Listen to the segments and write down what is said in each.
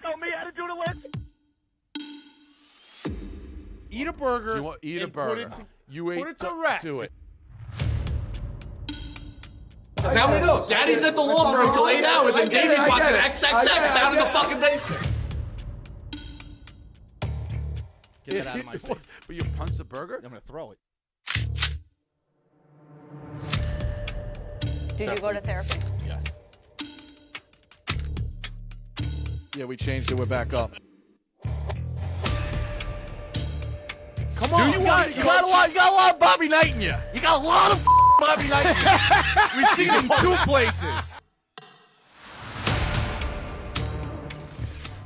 Tell me how to do the list. Eat a burger. Eat a and burger. Put it to rest. Do it. Now we know. Daddy's at the law firm until 8 hours, and Davey's watching XXX down in the fucking basement. Get that out of my face. But you punch the burger? I'm gonna throw it. Did you go to therapy? Yes. Yeah, we changed it. We're back up. Come on. You got a lot of Bobby Knight in you. You got a lot of Bobby Knight in you. We've seen him 2 places.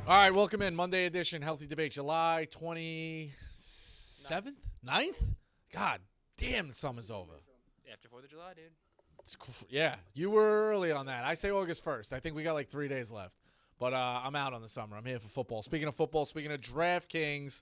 All right, welcome in. Monday edition, Healthy Debate, July 27th? 9th? God damn, the summer's over. After 4th of July, dude. Yeah, you were early on that. I say August 1st. I think we got like 3 days left. But I'm out on the summer. I'm here for football. Speaking of football, speaking of DraftKings,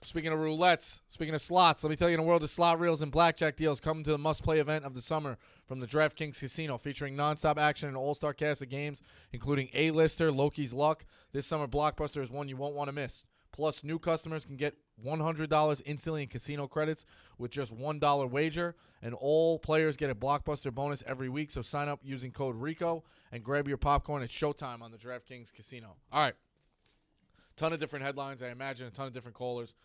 speaking of roulettes, speaking of slots, let me tell you, in a world of slot reels and blackjack deals, come to the must-play event of the summer from the DraftKings Casino, featuring nonstop action and all-star cast of games, including A-lister, Loki's Luck. This summer, Blockbuster is one you won't want to miss. Plus, new customers can get $100 instantly in casino credits with just $1 wager, and all players get a Blockbuster bonus every week, so sign up using code RICO and grab your popcorn at Showtime on the DraftKings Casino. All right. Ton of different headlines. I imagine a ton of different callers.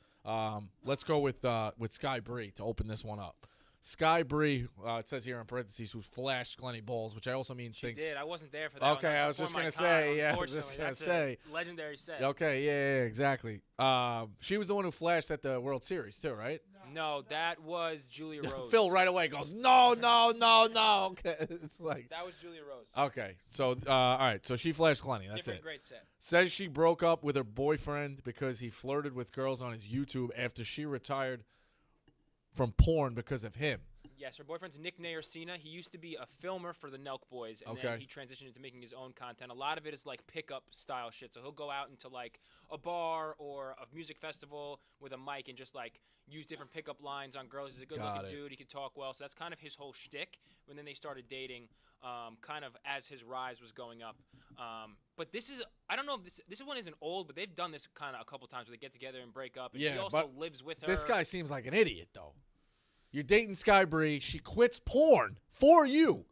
Let's go with Sky Bree to open this one up. Sky Bree, it says here in parentheses, who flashed Glenny Balls, which I also mean She thinks. did. I wasn't there for that. Okay, one. I was just gonna say. Yeah, I was just gonna say. Legendary set. Okay, yeah, exactly. She was the one who flashed at the World Series too, right? No, that was Julia Rose. Phil right away goes, no. Okay, it's like That was Julia Rose. okay. So all right, so she flashed Glenny. That's Different it. great set. Says she broke up with her boyfriend because he flirted with girls on his YouTube after she retired from porn because of him. Yes, her boyfriend's Nick Nayersina. He used to be a filmer for the Nelk Boys, and then he transitioned into making his own content. A lot of it is like pickup style shit. So he'll go out into like a bar or a music festival with a mic and just like use different pickup lines on girls. He's a good-looking dude. He can talk well. So that's kind of his whole shtick. And then they started dating, kind of as his rise was going up. But this is, I don't know if this one isn't old, but they've done this kind of a couple times where they get together and break up. And he also lives with her. This guy seems like an idiot, though. You're dating Sky Bree. She quits porn for you.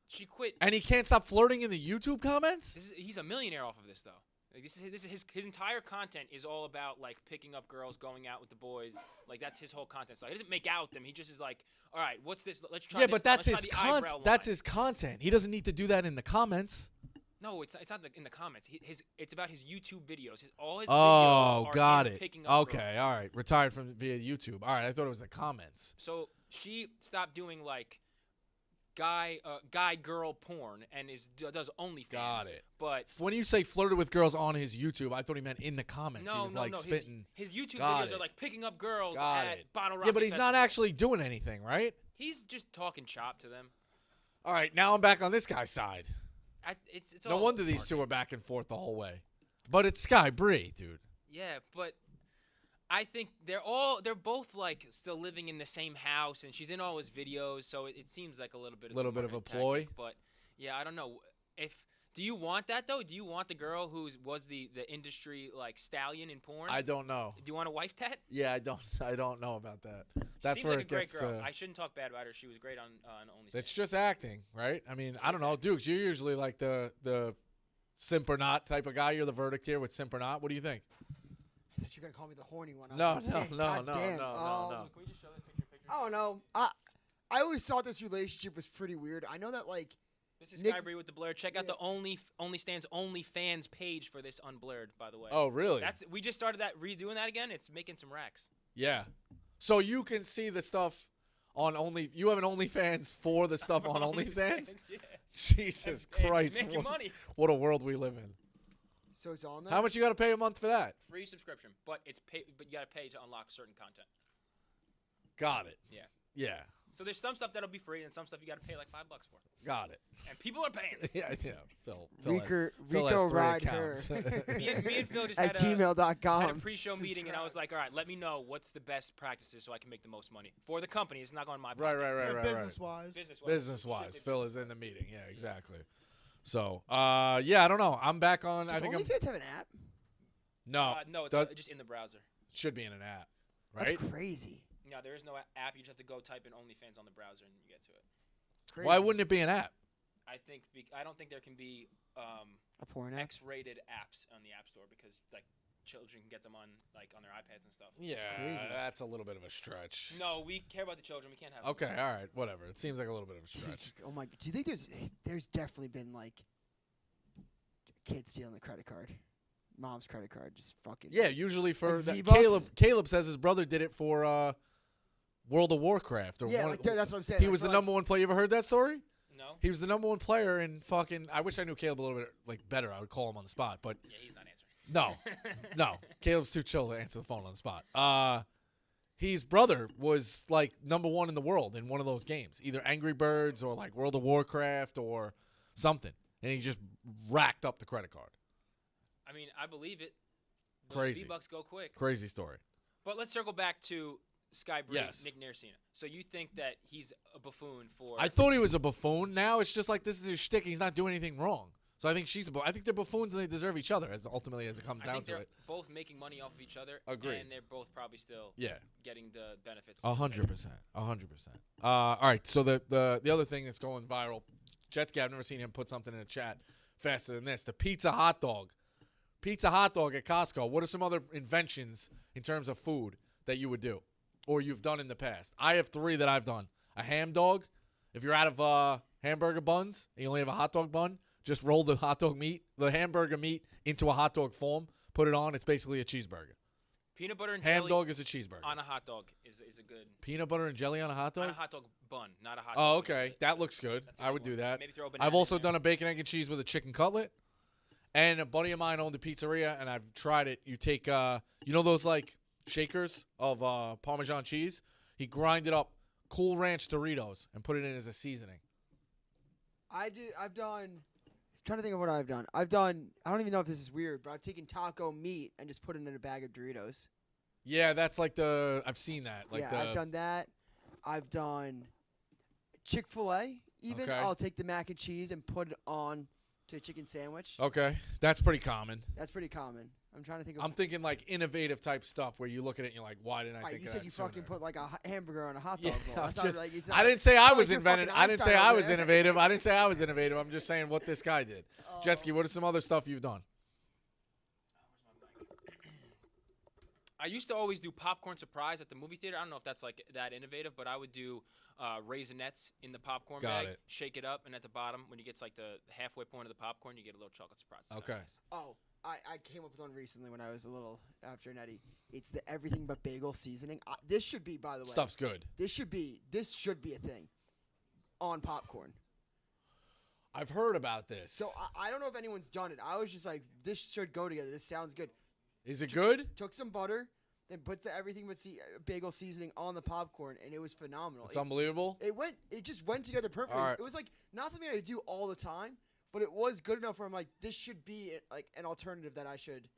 She quit. And he can't stop flirting in the YouTube comments? He's a millionaire off of this, though. Like, this is his entire content is all about, like, picking up girls, going out with the boys. Like, that's his whole content style. He doesn't make out with them. He just is like, all right, what's this? Let's try this. Yeah, but that's his content. That's his content. He doesn't need to do that in the comments. No, it's not in the comments. It's about his YouTube videos. All his videos videos got are it. Picking up Okay, girls. all right. Retired from via YouTube. All right, I thought it was the comments. So she stopped doing like guy girl porn and does OnlyFans. Got it. But when you say flirted with girls on his YouTube, I thought he meant in the comments. No, he was like spitting. His YouTube videos are like picking up girls at Bottle Rocket. Yeah, but he's not Festival. actually doing anything, right? He's just talking chop to them. All right, now I'm back on this guy's side. It's no all wonder these two are back and forth the whole way. But it's Sky Bree, dude. Yeah, but I think they're both like still living in the same house, and she's in all his videos, so it seems like a little bit of a ploy. Tactic, but yeah, I don't know. Do you want that though? Do you want the girl who was the industry like stallion in porn? I don't know. Do you want to wife that? Yeah, I don't know about that. That's Seems where like it a great gets. girl. I shouldn't talk bad about her. She was great on OnlyFans. It's just acting, right? I mean, I don't know, Dukes. You're usually like the simp or not type of guy. You're the verdict here with simp or not. What do you think? I thought you were gonna call me the horny one. No. Can we just show this picture? I don't know. I always thought this relationship was pretty weird. I know that like. This is Sky Bree with the blur. Check out the OnlyFans page for this unblurred, by the way. Oh, really? We just started redoing that again. It's making some racks. Yeah. So you can see the stuff on you have an OnlyFans for the stuff on OnlyFans? Yeah. Jesus Christ. It's making money. What a world we live in. So it's on there? How much you got to pay a month for that? Free subscription, but but you got to pay to unlock certain content. Got it. Yeah. Yeah. So there's some stuff that'll be free and some stuff you got to pay like $5 for. Got it. And people are paying. Yeah. Phil Rico has ride accounts. her. me and Phil just at had gmail.com. had a pre-show meeting, and I was like, all right, let me know what's the best practices so I can make the most money for the company. It's not going to my pocket. Right. Business-wise. Phil is in the meeting. Yeah, exactly. So, yeah, I don't know. I'm back on. Does I think OnlyFans have an app? No. No, it's just in the browser. Should be in an app, right? That's crazy. No, there is no app. You just have to go type in OnlyFans on the browser and you get to it. Crazy. Why wouldn't it be an app? I don't think there can be a porn app? X-rated apps on the App Store because like children can get them on their iPads and stuff. Yeah, crazy. that's a little bit of a stretch. No, we care about the children. We can't have. Okay, all right, whatever. It seems like a little bit of a stretch. Oh my! Do you think there's definitely been like kids stealing the credit card, mom's credit card, just fucking. Yeah, usually for Like that, V-Bucks? Caleb says his brother did it for World of Warcraft. Or Yeah, one, like, that's what I'm saying. He Like, was for, the like- number one player. You ever heard that story? No. He was the number one player in fucking. I wish I knew Caleb a little bit like better. I would call him on the spot, but Yeah, he's not answering. no. Caleb's too chill to answer the phone on the spot. His brother was like number one in the world in one of those games, either Angry Birds or like World of Warcraft or something, and he just racked up the credit card. I mean, I believe it. Those Crazy. V-Bucks go quick. Crazy story. But let's circle back to Sky Bree, Yes. Nick Narcina. So you think that he's a buffoon for? I thought he was a buffoon. Now it's just like this is his shtick. He's not doing anything wrong. So I think I think they're buffoons and they deserve each other as ultimately as it comes I down think to they're it. both making money off of each other. Agreed. And they're both probably still Yeah. getting the benefits. 100%. 100%. All right. So the other thing that's going viral, Jetski, I've never seen him put something in the chat faster than this. The pizza hot dog. Pizza hot dog at Costco. What are some other inventions in terms of food that you would do or you've done in the past? I have 3 that I've done. A ham dog. If you're out of hamburger buns and you only have a hot dog bun, just roll the hot dog meat, the hamburger meat into a hot dog form, put it on. It's basically a cheeseburger. Peanut butter and Ham jelly dog is a cheeseburger. on a hot dog is a good. Peanut butter and jelly on a hot dog? On a hot dog bun, not a hot Oh, dog. okay. That looks good. That's a I good would do one. that. Maybe throw a banana I've in also there. done a bacon, egg, and cheese with a chicken cutlet. And a buddy of mine owned a pizzeria, and I've tried it. You take, you know those, like, shakers of Parmesan cheese? He grinded up Cool Ranch Doritos and put it in as a seasoning. I've done. I'm trying to think of what I've done. I don't even know if this is weird, but I've taken taco meat and just put it in a bag of Doritos. Yeah, that's like I've seen that. Like yeah, I've done that. I've done Chick-fil-A even. Okay. I'll take the mac and cheese and put it on to a chicken sandwich. Okay. That's pretty common. That's pretty common. I'm trying to think of. I'm thinking like innovative type stuff where you look at it and you're like, why didn't I Right, think you of said that you sooner? fucking put like a hamburger on a hot dog Yeah, roll. I'm That's not just- like, it's I not- didn't say I not was like you're invented. fucking I didn't say Einstein I over was there. innovative. I didn't say I was innovative. I'm just saying what this guy did. Jetski, what are some other stuff you've done? I used to always do popcorn surprise at the movie theater. I don't know if that's like that innovative, but I would do Raisinets in the popcorn Got bag, it. shake it up, and at the bottom, when you get to like the halfway point of the popcorn, you get a little chocolate surprise. It's kinda Okay. nice. Oh, I came up with one recently when I was a little after Nettie. It's the everything but bagel seasoning. This should be, by the way. Stuff's good. This should be a thing on popcorn. I've heard about this. So I don't know if anyone's done it. I was just like, this should go together. This sounds good. Is it good? Took some butter, then put the everything but bagel seasoning on the popcorn, and it was phenomenal. It's unbelievable. It just went together perfectly. All right. It was like not something I do all the time, but it was good enough where I'm like, this should be like an alternative that I should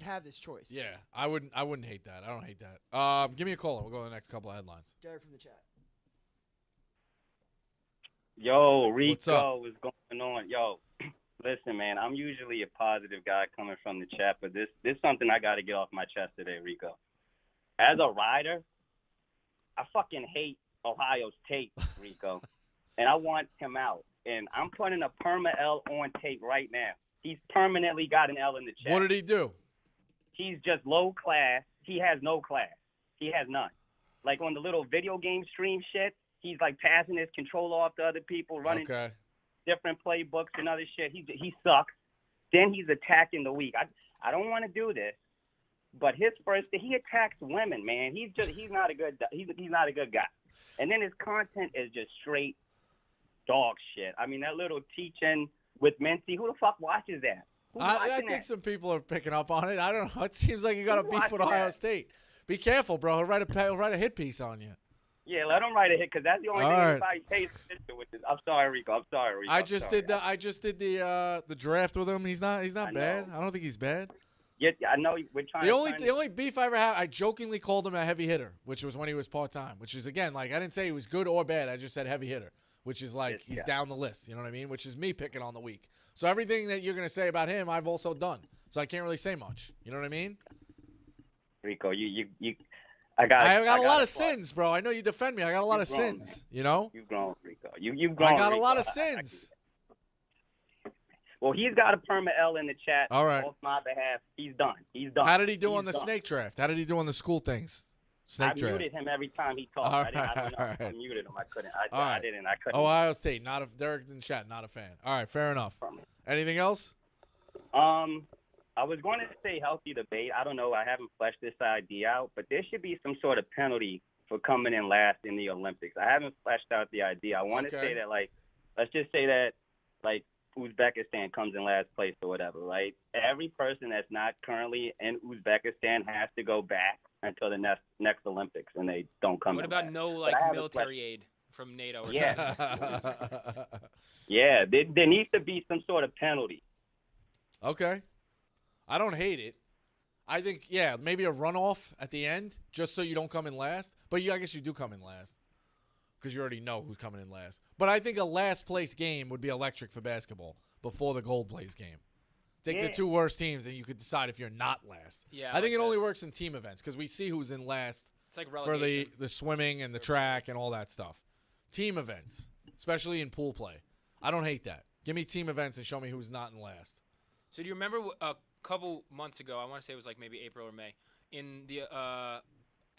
have this choice. Yeah, I wouldn't hate that. I don't hate that. Give me a caller. We'll go to the next couple of headlines. Jared from the chat. Yo, What's up? Rico, what's going on? Yo, listen, man, I'm usually a positive guy coming from the chat, but this is something I got to get off my chest today, Rico. As a rider, I fucking hate Ohio State, Rico, and I want him out. And I'm putting a perma L on tape right now. He's permanently got an L in the chat. What did he do? He's just low class. He has no class. He has none. Like on the little video game stream shit, he's like passing his controller off to other people, running Okay. different playbooks and other shit. He sucks. Then he's attacking the weak. I don't want to do this, but he attacks women, man. He's not a good guy. And then his content is just straight dog shit. I mean, that little teaching with Mincy, who the fuck watches that? Who's I watching think that? some people are picking up on it. I don't know. It seems like you got a Who's beef with watching Ohio that? State. Be careful, bro. He'll write a hit piece on you. Yeah, let him write a hit because that's the only All thing right. anybody pays attention with this. I'm sorry, Rico. I just did the draft with him. He's not I bad. know. I don't think he's bad. Yeah, I know we're trying. The only beef I ever had, I jokingly called him a heavy hitter, which was when he was part time. Which is again, like I didn't say he was good or bad. I just said heavy hitter, which is like he's down the list. You know what I mean? Which is me picking on the week. So everything that you're gonna say about him, I've also done. So I can't really say much. You know what I mean? Rico, I got a lot of sins, bro. I know you defend me. I got a lot of sins. You know? You've grown, Rico. You've grown. I got Rico. a lot of sins. Well, he's got a perma L in the chat. All right. On my behalf. He's done. He's done. How did he do on the snake draft? How did he do on the school things? Snake draft. I muted him every time he talked. I don't know. I muted him. I couldn't. I didn't. I couldn't. Ohio State, Derek in the chat, not a fan. All right, fair enough. Anything else? I was going to say healthy debate. I don't know. I haven't fleshed this idea out, but there should be some sort of penalty for coming in last in the Olympics. I haven't fleshed out the idea. I want to say that, like, let's just say that, like, Uzbekistan comes in last place or whatever, right? Every person that's not currently in Uzbekistan has to go back until the next Olympics, and they don't come in. What about last. no, like, military aid from NATO or something? Yeah, there needs to be some sort of penalty. Okay. I don't hate it. I think, maybe a runoff at the end just so you don't come in last. But I guess you do come in last because you already know who's coming in last. But I think a last place game would be electric for basketball before the gold place game. Take the two worst teams and you could decide if you're not last. Yeah, I think it only works in team events because we see who's in last it's like for the swimming and the track and all that stuff. Team events, especially in pool play. I don't hate that. Give me team events and show me who's not in last. So do you remember a couple months ago, I want to say it was like maybe April or May, in the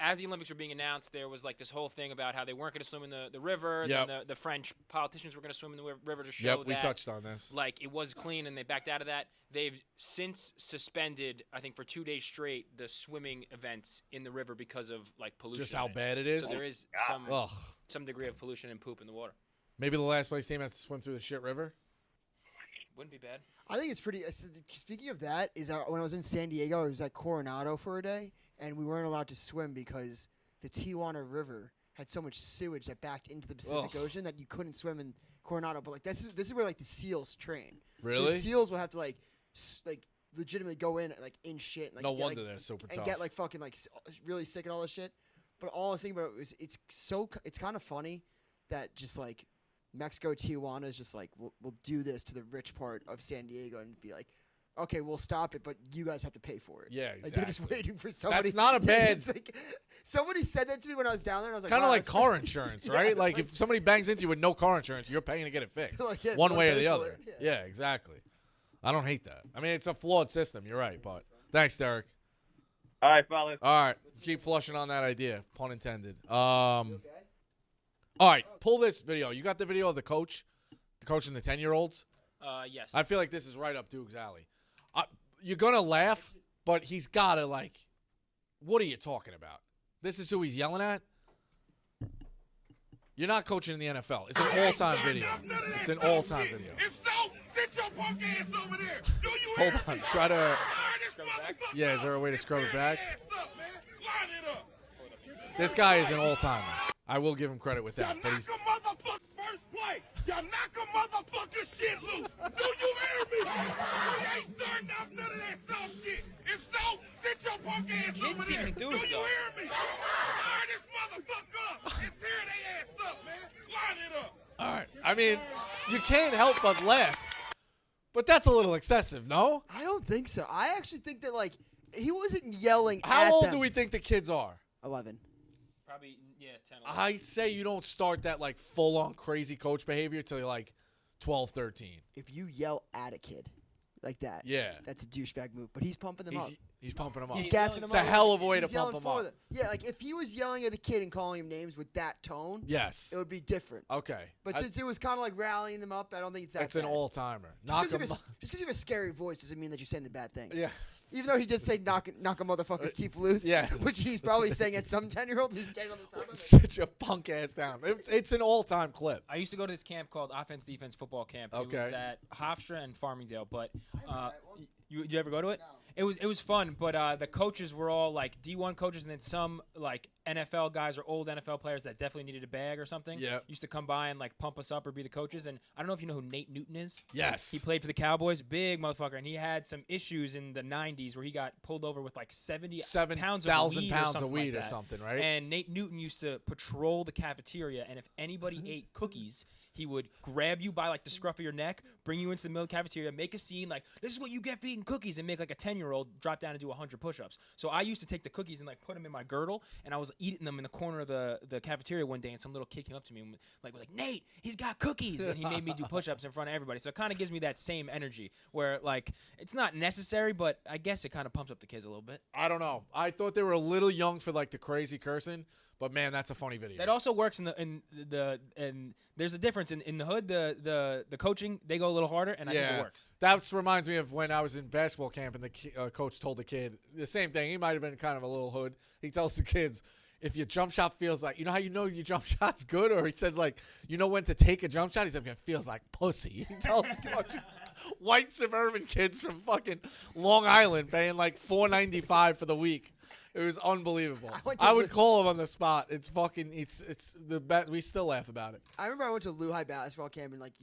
as the Olympics were being announced, there was like this whole thing about how they weren't going to swim in the river. Yep. Then the French politicians were going to swim in the river to show that we touched on this. Like it was clean, and they backed out of that. They've since suspended, I think, for 2 days straight, the swimming events in the river because of like pollution. Just how bad it is. So there is some degree of pollution and poop in the water. Maybe the last place team has to swim through the shit river. Wouldn't be bad. I think it's pretty. Speaking of that, when I was in San Diego, I was at Coronado for a day, and we weren't allowed to swim because the Tijuana River had so much sewage that backed into the Pacific Ocean that you couldn't swim in Coronado. But like this is where like the seals train. Really? So the seals will have to like legitimately go in like in shit. Like, no wonder they're super tough. And get like fucking like really sick and all this shit. But all I was thinking about was it's kind of funny that just like Mexico, Tijuana is just like, we'll do this to the rich part of San Diego and be like, okay, we'll stop it, but you guys have to pay for it. Yeah, exactly. Like they're just waiting for somebody. That's not a bad. It's like, somebody said that to me when I was down there, and I was like, kind of wow, like car insurance, right? Like if somebody bangs into you with no car insurance, you're paying to get it fixed, like, one way or the for other. it. Yeah, exactly. I don't hate that. I mean, it's a flawed system. You're right, but thanks, Derek. All right, fellas. All right, keep flushing on that idea, pun intended. All right, pull this video. You got the video of the coach and the 10-year-olds? Yes. I feel like this is right up Duke's alley. You're going to laugh, but he's got to, like, what are you talking about? This is who he's yelling at? You're not coaching in the NFL. It's an all-time video. It's an all-time video. If so, sit your punk ass over there. Do you Hold on. Try to. Yeah, is there a way to scrub it back? This guy is an all-timer. I will give him credit with that. But he's. First play, y'all knock a motherfucking shit loose. Do you hear me? We ain't starting off none of that soft shit. If so, sit your punk ass over there. Even do you though. hear me? Fire this motherfucker up and tear their ass up, man. Line it up. All right. I mean, you can't help but laugh. But that's a little excessive, no? I don't think so. I actually think that like he wasn't yelling. How old them. do we think the kids are? 11. Probably 10. I say you don't start that like full-on crazy coach behavior till you're like 12, 13. If you yell at a kid like that, that's a douchebag move. But he's pumping them up. He's pumping them up. He's gassing them up. It's a hell of a way to He's pump yelling them up. for them. Yeah, like if he was yelling at a kid and calling him names with that tone, Yes. it would be different. Okay. But since it was kind of like rallying them up, I don't think it's that It's bad. an all-timer. Just because you have a scary voice doesn't mean that you're saying the bad thing. Yeah. Even though he did say knock a motherfucker's teeth loose, which he's probably saying at some 10-year-old who's standing on the sideline. Sit your punk ass down. It's an all-time clip. I used to go to this camp called Offense Defense Football Camp. Okay. It was at Hofstra and Farmingdale. But you ever go to it? It was fun, but the coaches were all like D1 coaches, and then some like NFL guys or old NFL players that definitely needed a bag or something. Yeah. Used to come by and like pump us up or be the coaches. And I don't know if you know who Nate Newton is. Yes. He played for the Cowboys, big motherfucker, and he had some issues in the 90s where he got pulled over with like 7,000 pounds of weed or something, right? And Nate Newton used to patrol the cafeteria, and if anybody ate cookies, he would grab you by like the scruff of your neck, bring you into the middle of the cafeteria, make a scene like, this is what you get for eating cookies, and make like a 10-year-old drop down and do 100 push-ups. So I used to take the cookies and like put them in my girdle, and I was eating them in the corner of the cafeteria one day, and some little kid came up to me and was like, Nate, he's got cookies, and he made me do push-ups in front of everybody. So it kind of gives me that same energy where like it's not necessary, but I guess it kind of pumps up the kids a little bit. I don't know. I thought they were a little young for like the crazy cursing. But man, that's a funny video. That also works in there's a difference in the hood. The coaching, they go a little harder, and I think it works. That reminds me of when I was in basketball camp and the coach told the kid the same thing. He might have been kind of a little hood. He tells the kids, if your jump shot feels like, how you know your jump shot's good, or he says like, when to take a jump shot. He said, it feels like pussy. He tells the coach. White suburban kids from fucking Long Island paying like $4.95 for the week. It was unbelievable. I would call him on the spot. It's fucking. It's the best. We still laugh about it. I remember I went to Lehigh basketball camp and like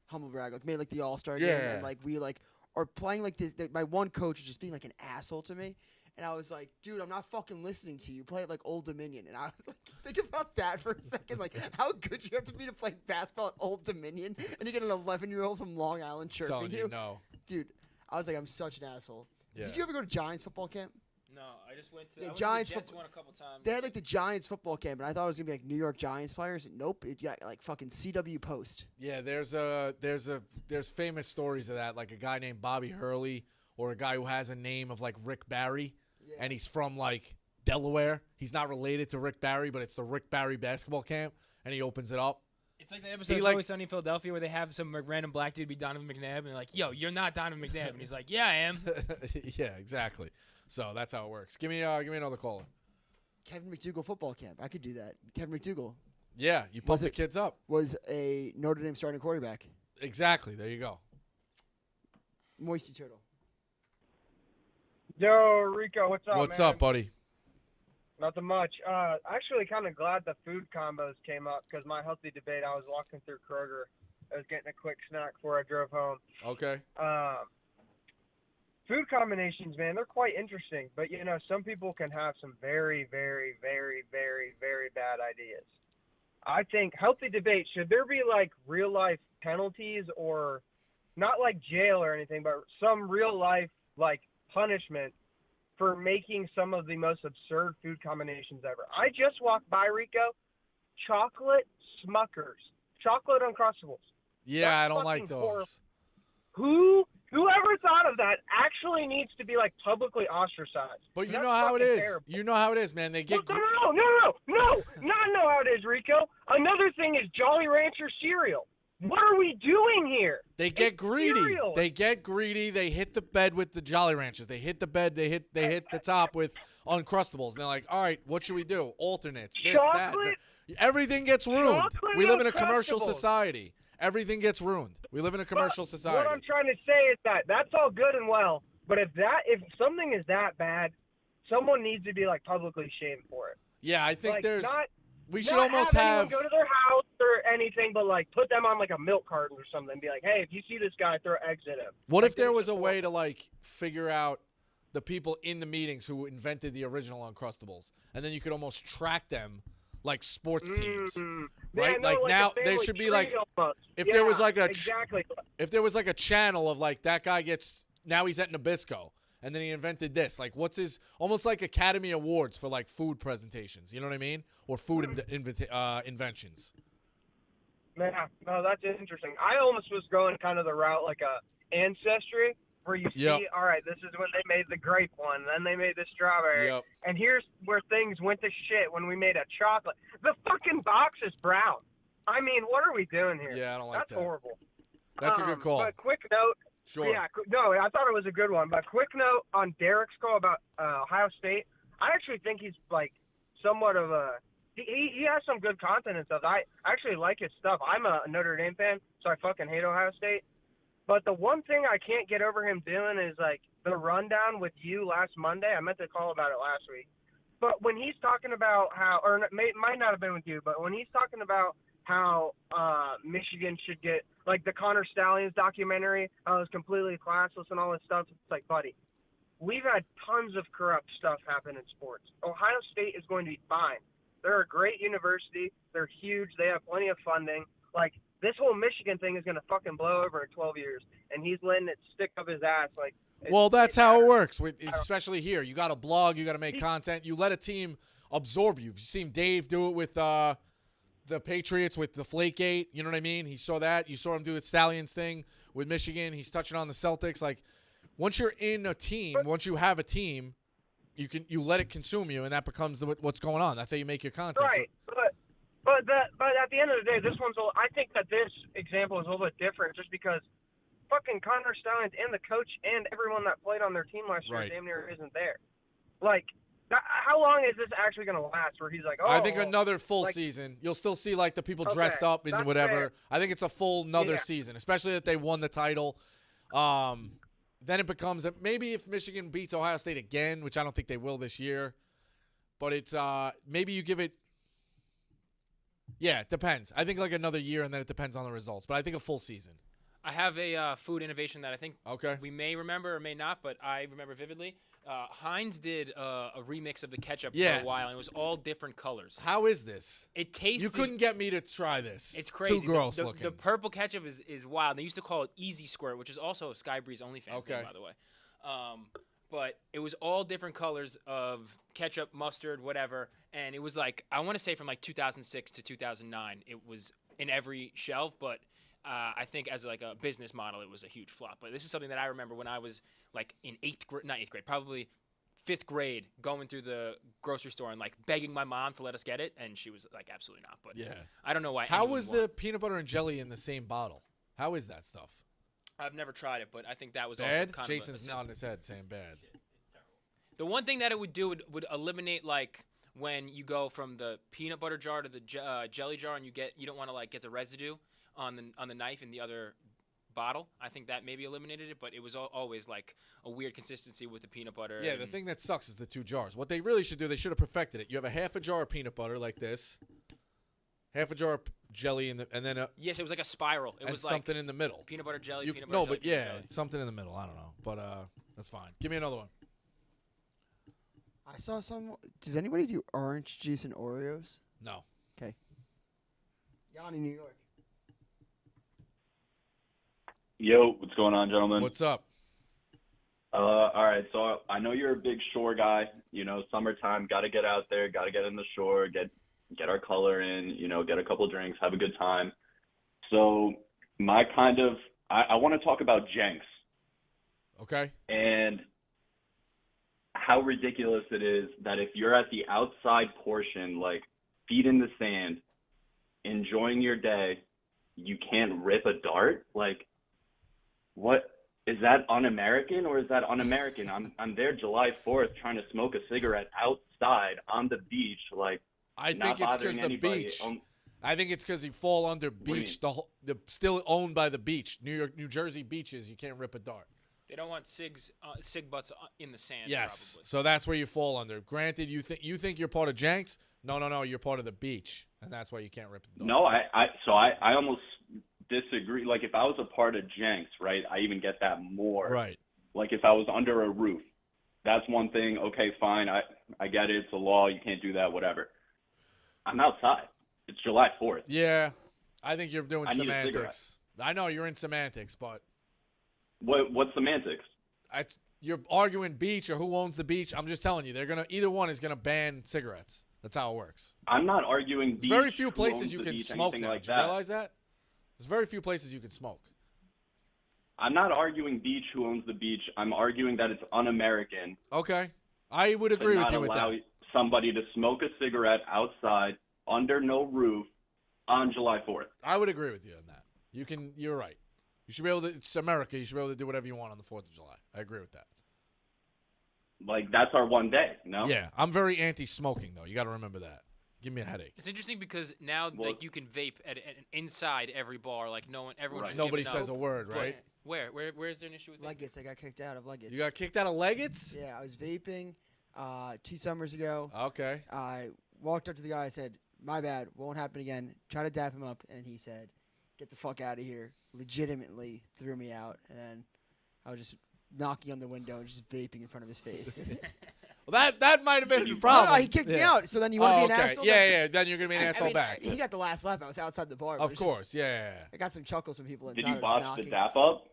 humble brag, like made like the All-Star game, and like we like are playing like this. My one coach was just being like an asshole to me, and I was like, dude, I'm not fucking listening to you. Play it like Old Dominion, and I was like, think about that for a second. Like how good you have to be to play basketball at Old Dominion, and you get an 11-year-old from Long Island chirping you. No, dude, I was like, I'm such an asshole. Yeah. Did you ever go to Giants football camp? No, I just went to Yeah, I went Giants to the Jets one a couple times. They had like the Giants football camp, and I thought it was gonna be like New York Giants players. Nope, it got like fucking CW Post. Yeah, there's famous stories of that, like a guy named Bobby Hurley, or a guy who has a name of like Rick Barry, and he's from like Delaware. He's not related to Rick Barry, but it's the Rick Barry basketball camp, and he opens it up. It's like the episode of Always Sunny in Philadelphia where they have some random black dude be Donovan McNabb, and they're like, yo, you're not Donovan McNabb. And he's like, yeah, I am. Yeah, exactly. So that's how it works. Give me another caller. Kevin McDougal football camp. I could do that. Kevin McDougal Yeah, you pump the kids up. was a Notre Dame starting quarterback. Exactly. There you go. Moisty Turtle. Yo, Rico, what's up, What's man? up, buddy? Nothing much. Actually, kind of glad the food combos came up because my healthy debate, I was walking through Kroger. I was getting a quick snack before I drove home. Okay. Food combinations, man, they're quite interesting. But, some people can have some very, very, very, very, very bad ideas. I think healthy debate, should there be, like, real-life penalties or not like jail or anything, but some real-life, like, punishment for making some of the most absurd food combinations ever? I just walked by, Rico, chocolate Smuckers, chocolate Uncrustables. Yeah, That's I don't like fucking those. horrible. Whoever thought of that actually needs to be like publicly ostracized. But you That's know how it fucking is. terrible. You know how it is, man. They get. No, not know how it is, Rico. Another thing is Jolly Rancher cereal. What are we doing here? They get greedy. Cereal. They get greedy. They hit the bed with the Jolly Ranchers. They hit the bed. They hit the top with Uncrustables. And they're like, all right, what should we do? Alternates. This, Chocolate? that. Everything gets ruined. Chocolate We live in a commercial Uncrustables. society. Everything gets ruined. We live in a commercial society. What I'm trying to say is that's all good and well, but if something is that bad, someone needs to be like publicly shamed for it. Yeah, I think Like, we should not almost anyone have. go to their house or anything, but like put them on like a milk carton or something and be like, hey, if you see this guy, throw eggs at him. What Like, if there this was is a way to like figure out the people in the meetings who invented the original Uncrustables, and then you could almost track them like sports teams, right? Yeah, like a now family they should be tree like almost. if there was like a exactly. if there was like a channel of like that guy gets now he's at Nabisco and then he invented this, like what's his almost like Academy Awards for like food presentations, you know what I mean, or food inventions. Yeah, no, that's interesting. I almost was going kind of the route like a Ancestry, where you see, all right, this is when they made the grape one, then they made the strawberry, and here's where things went to shit when we made a chocolate. The fucking box is brown. I mean, what are we doing here? Yeah, I don't like That's horrible. That's a good call. But quick note. Sure. Yeah, no, I thought it was a good one. But quick note on Derek's call about Ohio State. I actually think he's like somewhat of a he has some good content and stuff. I actually like his stuff. I'm a Notre Dame fan, so I fucking hate Ohio State. But the one thing I can't get over him doing is, like, the rundown with you last Monday. I meant to call about it last week. But when he's talking about how, or it might not have been with you, but when he's talking about how Michigan should get, like the Connor Stallions documentary, how it was completely classless and all this stuff, it's like, buddy, we've had tons of corrupt stuff happen in sports. Ohio State is going to be fine. They're a great university. They're huge. They have plenty of funding. Like, this whole Michigan thing is going to fucking blow over in 12 years, and he's letting it stick up his ass. Like, well, that's how it works, especially here. You got to blog. You got to make content. You let a team absorb you. You've seen Dave do it with the Patriots with Deflategate. You know what I mean? He saw that. You saw him do the Stallions thing with Michigan. He's touching on the Celtics. Like, once you're in a team, once you have a team, you let it consume you, and that becomes what's going on. That's how you make your content. Right, but at the end of the day, I think that this example is a little bit different just because fucking Connor Stallions and the coach and everyone that played on their team last year damn near isn't there. Like, how long is this actually going to last where he's like, oh. I think another full season. You'll still see, like, the people dressed up and whatever. Fair. I think it's a full another season, especially that they won the title. Then it becomes maybe if Michigan beats Ohio State again, which I don't think they will this year, but it's maybe you give it. Yeah, it depends. I think like another year, and then it depends on the results. But I think a full season. I have a food innovation that I think we may remember or may not, but I remember vividly. Heinz did a remix of the ketchup for a while, and it was all different colors. How is this? It tastes. You couldn't get me to try this. It's crazy. Too gross looking. The purple ketchup is wild. They used to call it Easy Squirt, which is also Sky Breeze OnlyFans name, by the way. But it was all different colors of ketchup, mustard, whatever, and it was like, I want to say from like 2006 to 2009, it was in every shelf, but I think as like a business model, it was a huge flop. But this is something that I remember when I was like in not eighth grade, probably 5th grade, going through the grocery store and like begging my mom to let us get it, and she was like, absolutely not. But yeah, I don't know why. How was the peanut butter and jelly in the same bottle? How is that stuff? I've never tried it, but I think that was bad? Also kind Jason's of nodding his head saying bad. Shit, it's terrible. The one thing that it would do would eliminate like when you go from the peanut butter jar to the jelly jar, and you don't want to like get the residue on the knife in the other bottle. I think that maybe eliminated it, but it was always like a weird consistency with the peanut butter. Yeah, the thing that sucks is the 2 jars. What they really should do, they should have perfected it. You have a half a jar of peanut butter like this, half a jar of jelly, and then yes, it was like a spiral. It was something like in the middle. Peanut butter jelly. Peanut butter no, jelly, but yeah, something in the middle. I don't know, but that's fine. Give me another one. I saw some. Does anybody do orange juice and Oreos? No. Okay. Yanni, New York. Yo, what's going on, gentlemen? What's up? All right, so I know you're a big shore guy. You know, summertime, got to get out there, got to get in the shore, get our color in, you know, get a couple drinks, have a good time. So my I want to talk about Jenks. Okay. And how ridiculous it is that if you're at the outside portion, like feet in the sand, enjoying your day, you can't rip a dart? Like, what is that un-American or is that un-American? I'm there July 4th trying to smoke a cigarette outside on the beach, like. I think it's because the beach. I think it's because you fall under beach. The still owned by the beach. New Jersey beaches. You can't rip a dart. They don't want cig butts in the sand. Yes, probably. So that's where you fall under. Granted, you think you're part of Jenks. No, you're part of the beach, and that's why you can't rip the dart. No, I almost disagree. Like if I was a part of Jenks, right, I even get that more. Right. Like if I was under a roof, that's one thing. Okay, fine. I get it. It's a law. You can't do that. Whatever. I'm outside. It's July 4th. Yeah, I think you're doing I need a semantics. I know you're in semantics, but what's semantics? You're arguing beach or who owns the beach. I'm just telling you, either one is gonna ban cigarettes. That's how it works. I'm not arguing beach. There's very few places you can beach, smoke now. Like Did you realize that? There's very few places you can smoke. I'm not arguing beach, who owns the beach. I'm arguing that it's un-American. Okay. I would agree with you with that. Not allow somebody to smoke a cigarette outside under no roof on July 4th. I would agree with you on that. You're right. You should be able to. It's America. You should be able to do whatever you want on the 4th of July. I agree with that. Like, that's our one day, no? Yeah. I'm very anti-smoking, though. You got to remember that. give me a headache. It's interesting because now like you can vape at inside every bar. Like everyone just Nobody giving says up. a word, right? Where is there an issue with that? Leggets. I got kicked out of Leggets. You got kicked out of Leggets? Yeah, I was vaping 2 summers ago. Okay. I walked up to the guy. I said, "My bad. Won't happen again." Tried to dap him up, and he said, "Get the fuck out of here." Legitimately threw me out, and then I was just knocking on the window and just vaping in front of his face. Well, that might have been the problem. No, he kicked me out. So then you want to be an asshole? Yeah. Then you're gonna be an asshole back. He got the last laugh. I was outside the bar. Of course, yeah. I got some chuckles from people inside. Did you I was botch knocking. the dap up?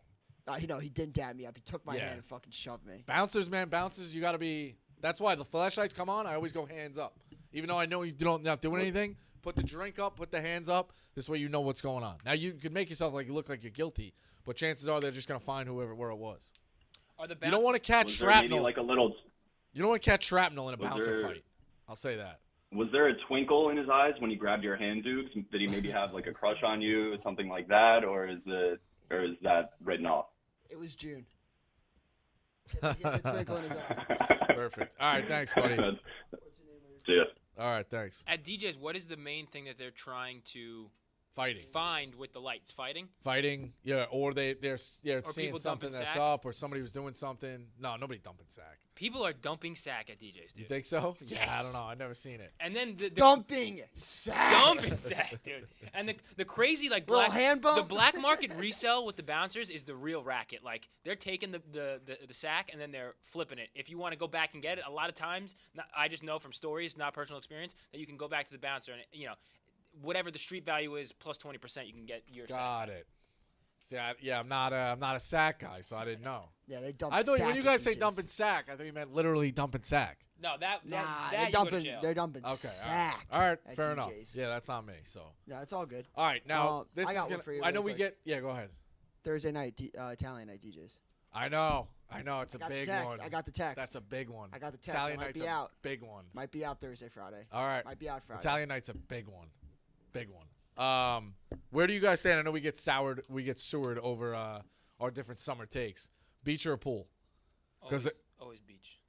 He didn't dab me up. He took my hand and fucking shoved me. Bouncers, man, you got to be. That's why the flashlights come on. I always go hands up, even though I know you don't not doing anything. Put the drink up, put the hands up. This way you know what's going on. Now you can make yourself like you look like you're guilty, but chances are they're just gonna find where it was. Are the you don't want to catch shrapnel. Like a little. You don't want to catch shrapnel in a bouncer fight. I'll say that. Was there a twinkle in his eyes when he grabbed your hand, Dukes? Did he maybe have like a crush on you or something like that, or is that written off? It was June. He had the twinkle in his eye. Perfect. All right, thanks, buddy. See ya. All right, thanks. At DJ's, what is the main thing that they're trying to find with the lights? Fighting, yeah, or they're seeing something that's sack? up, or somebody was doing something. No, nobody dumping sack. People are dumping sack at DJ's, dude. You think so? Yes. Yeah, I don't know. I've never seen it. And then the dumping sack, dude. And the crazy like little black hand bump? The black market resale with the bouncers is the real racket. Like they're taking the sack and then they're flipping it. If you want to go back and get it, a lot of times, I just know from stories, not personal experience, that you can go back to the bouncer and whatever the street value is plus 20%, you can get your sack. Got it. See, I'm not a sack guy, so I didn't know. Yeah, they dump. I thought sack when you guys at say DJ's. dumping sack, I thought you meant literally dumping sack. No, that they're you go to dumping. jail. They're dumping Okay, sack. all right, at fair enough. DJ's. Yeah, that's on me. So. No, it's all good. All right, now this I is got one gonna. for you I know really we quick. get. Yeah, go ahead. Thursday night, Italian night DJs. I know. It's a got big the text. one. I got the text. That's a big one. I got the text. Italian I might night's be a out. big one. Might be out Thursday, Friday. All right. Might be out Friday. Italian night's a big one. Big one. Where do you guys stand? I know we get sewered over our different summer takes. Beach or pool? Because always beach.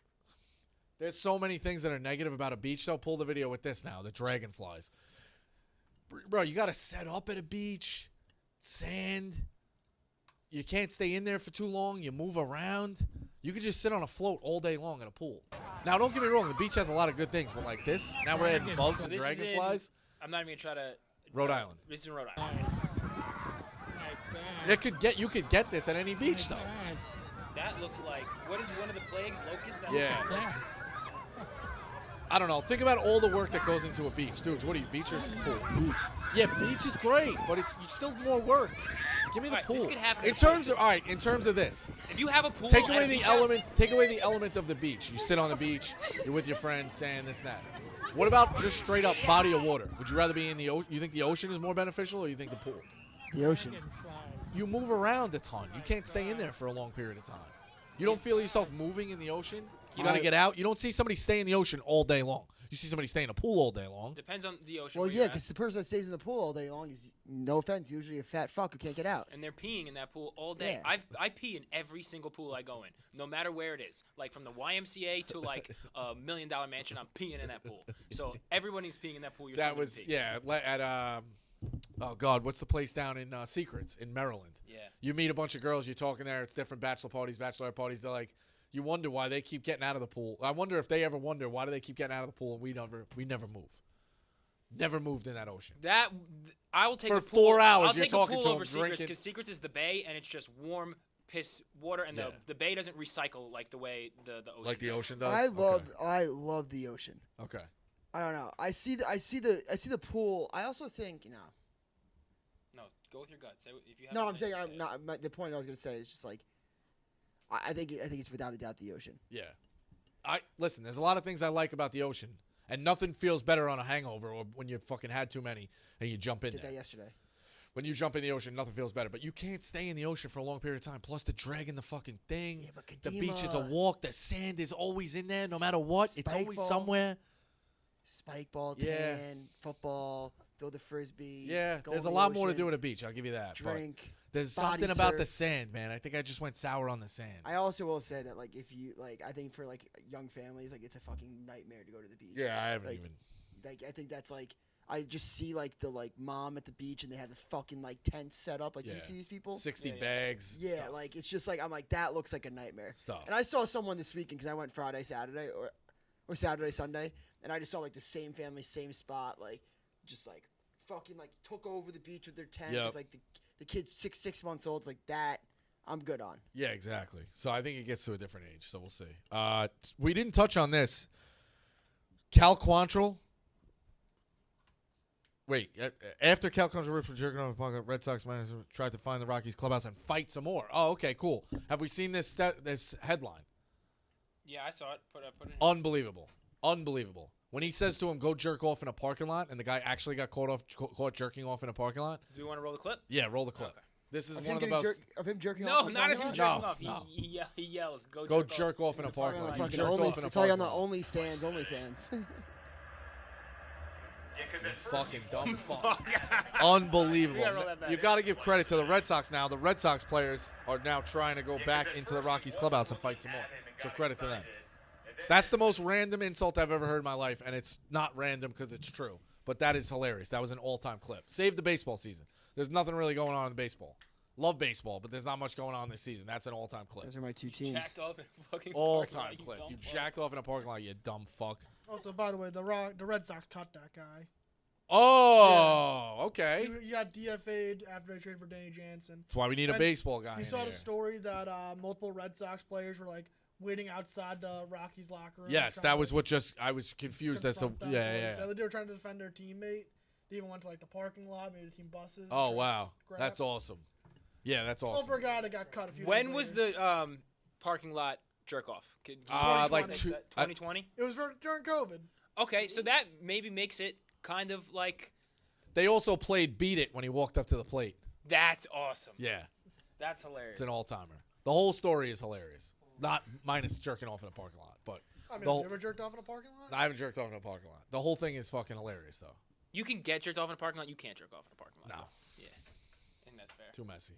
There's so many things that are negative about a beach, though. Pull the video with this now, the dragonflies. Bro, you got to set up at a beach, sand. You can't stay in there for too long. You move around. You could just sit on a float all day long at a pool. Now, don't get me wrong. The beach has a lot of good things, but like this, now we're adding bugs and dragonflies. I'm not even going to try to. Rhode Island. This is in Rhode Island. You could get this at any beach, though. That looks like, what is one of the plagues? Locusts? That Yeah. looks like locusts. I don't know. Think about all the work that goes into a beach. Dudes, what are you, beach or pool? Beach. Yeah, beach is great, but it's still more work. Give me the Alright, pool. this could happen In at terms of in terms of this, If you have a pool, take at away a the beach house- element. Take away the element of the beach. You sit on the beach. You're with your friends, saying this, that. What about just straight up body of water? Would you rather be in the ocean? You think the ocean is more beneficial, or you think the pool? The ocean. You move around a ton. You can't stay in there for a long period of time. You don't feel yourself moving in the ocean. You got to get out. You don't see somebody stay in the ocean all day long. You see somebody stay in a pool all day long. Depends on the ocean. Well, where yeah, you're at. because the person that stays in the pool all day long is, no offense, usually a fat fuck who can't get out. And they're peeing in that pool all day. Yeah. I pee in every single pool I go in, no matter where it is. Like from the YMCA to like a $1 million mansion, I'm peeing in that pool. So everybody's peeing in that pool. You're That was at oh God, what's the place down in Secrets in Maryland? Yeah. You meet a bunch of girls. You're talking there. It's different bachelor parties, bachelorette parties. They're like, you wonder why they keep getting out of the pool. I wonder if they ever wonder why do they keep getting out of the pool and we never move. Never moved in that ocean. That I will take For the pool, 4 hours, I'll you're take talking the to pool them, over Secrets drinking. because Secrets is the bay and it's just warm piss water and Yeah. the bay doesn't recycle like the way the ocean. Like the does. ocean does. I love the ocean. Okay. I don't know. I see the pool. I also think No, go with your gut. Say if you have. No, I'm saying I'm not. The point I was gonna say is just like I think it's without a doubt the ocean. Yeah. Listen, there's a lot of things I like about the ocean, and nothing feels better on a hangover or when you fucking had too many and you jump in Did there. that yesterday. When you jump in the ocean, nothing feels better. But you can't stay in the ocean for a long period of time. Plus, the dragging the fucking thing. Yeah, but The beach is a Kadima, walk. The sand is always in there, no matter what. It's Spike always ball. somewhere. Spike ball, Yeah. tan, football, throw the frisbee. Yeah, go there's in a the lot more to ocean, do at a beach. I'll give you that. but Drink. there's body something about surf. the sand, man. I think I just went sour on the sand. I also will say that I think for young families, it's a fucking nightmare to go to the beach. Yeah, I haven't Like, even. Like I think that's like I just see like the mom at the beach and they have the fucking tent set up. Like, do you see these people? 60 bags. Yeah, stuff. like it's just like I'm like that looks like a nightmare. Stuff. And I saw someone this weekend because I went Friday, Saturday, or Saturday, Sunday, and I just saw like the same family, same spot, like just like fucking like took over the beach with their tent. Yep. It's like the kid's 6 months old. It's like that. I'm good on. Yeah, exactly. So I think it gets to a different age. So we'll see. We didn't touch on this. Cal Quantrill. Wait, after Cal Quantrill ripped for jerking off the pocket, Red Sox manager tried to find the Rockies clubhouse and fight some more. Oh, okay, cool. Have we seen this headline? Yeah, I saw it. Put it in. Unbelievable. Unbelievable. When he says to him, go jerk off in a parking lot, and the guy actually got caught jerking off in a parking lot. Do we want to roll the clip? Yeah, roll the clip. Okay. This is Of one him of the getting most. of him jerking No, off. not of him jerking No, off. no. He yells, Go jerk off in a parking Like lot. He fucking jerked only, off in a it's probably on parking the lot. OnlyFans. Fucking dumb fuck. Unbelievable. We gotta roll that back. You got to give credit to the Red Sox now. The Red Sox players are now trying to go back into the Rockies clubhouse and fight some more. So credit to them. That's the most random insult I've ever heard in my life, and it's not random because it's true. But that is hilarious. That was an all-time clip. Save the baseball season. There's nothing really going on in baseball. Love baseball, but there's not much going on this season. That's an all-time clip. Those are my two teams. Jacked off in a fucking All-time parking lot, clip. You dumb fuck. jacked off in a parking lot, you dumb fuck. Also, by the way, the Red Sox cut that guy. Oh, okay. He got DFA'd after they traded for Danny Jansen. That's why we need a And baseball guy You in saw here. the story that multiple Red Sox players were like waiting outside the Rockies locker room. Yes, trying that to, was what just I was confused as to confront them. yeah. So they were trying to defend their teammate. They even went to like the parking lot, maybe the team buses. Oh to wow, grab. that's awesome. Yeah, that's All awesome. for a guy that got cut a few days When was later. the parking lot jerk off? Like 2020. It was during COVID. Okay, so that maybe makes it kind of like. They also played "Beat It" when he walked up to the plate. That's awesome. Yeah, That's hilarious. it's an all-timer. The whole story is hilarious. Not minus jerking off in a parking lot, but I mean, the whole- have you ever jerked off in a parking lot? I haven't jerked off in a parking lot. The whole thing is fucking hilarious, though. You can get jerked off in a parking lot. You can't jerk off in a parking lot. No. though. Yeah. I think that's fair. Too messy.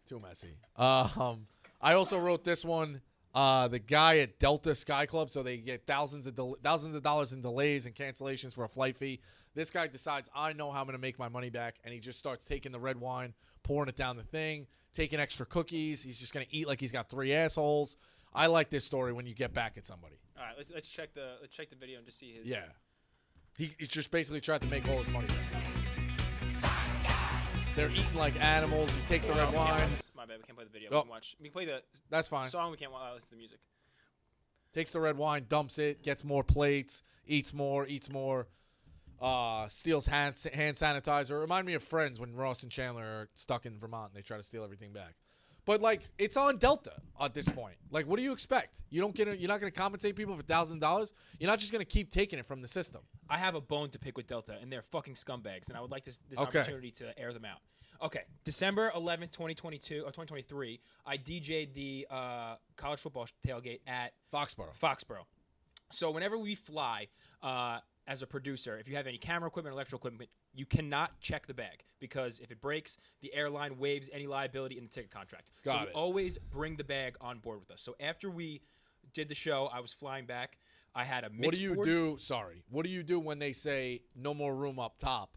Too messy. I also wrote this one. The guy at Delta Sky Club, so they get thousands of dollars in delays and cancellations for a flight fee. This guy decides, I know how I'm going to make my money back, and he just starts taking the red wine, pouring it down the thing, taking extra cookies. He's just going to eat like he's got 3 assholes. I like this story when you get back at somebody. All right, let's check the video and just see his. Yeah. He just basically tried to make all his money back. They're eating like animals. He takes the red wine. My bad. We can't play the video. Oh. We can watch. We can play the That's fine. song. We can't listen to the music. Takes the red wine, dumps it, gets more plates, eats more, steals hand sanitizer. Remind me of Friends when Ross and Chandler are stuck in Vermont and they try to steal everything back. But like, it's on Delta at this point. Like, what do you expect? You're not going to compensate people for $1,000. You're not just going to keep taking it from the system. I have a bone to pick with Delta, and they're fucking scumbags, and I would like this Okay. opportunity to air them out. Okay, December 11th, 2022 or 2023, I DJ'd the college football tailgate at Foxborough. So whenever we fly, as a producer, if you have any camera equipment, electrical equipment, you cannot check the bag because if it breaks, the airline waives any liability in the ticket contract. So Got we it. always bring the bag on board with us. So after we did the show, I was flying back. I had a mixed What do you board. do? Sorry. What do you do when they say no more room up top?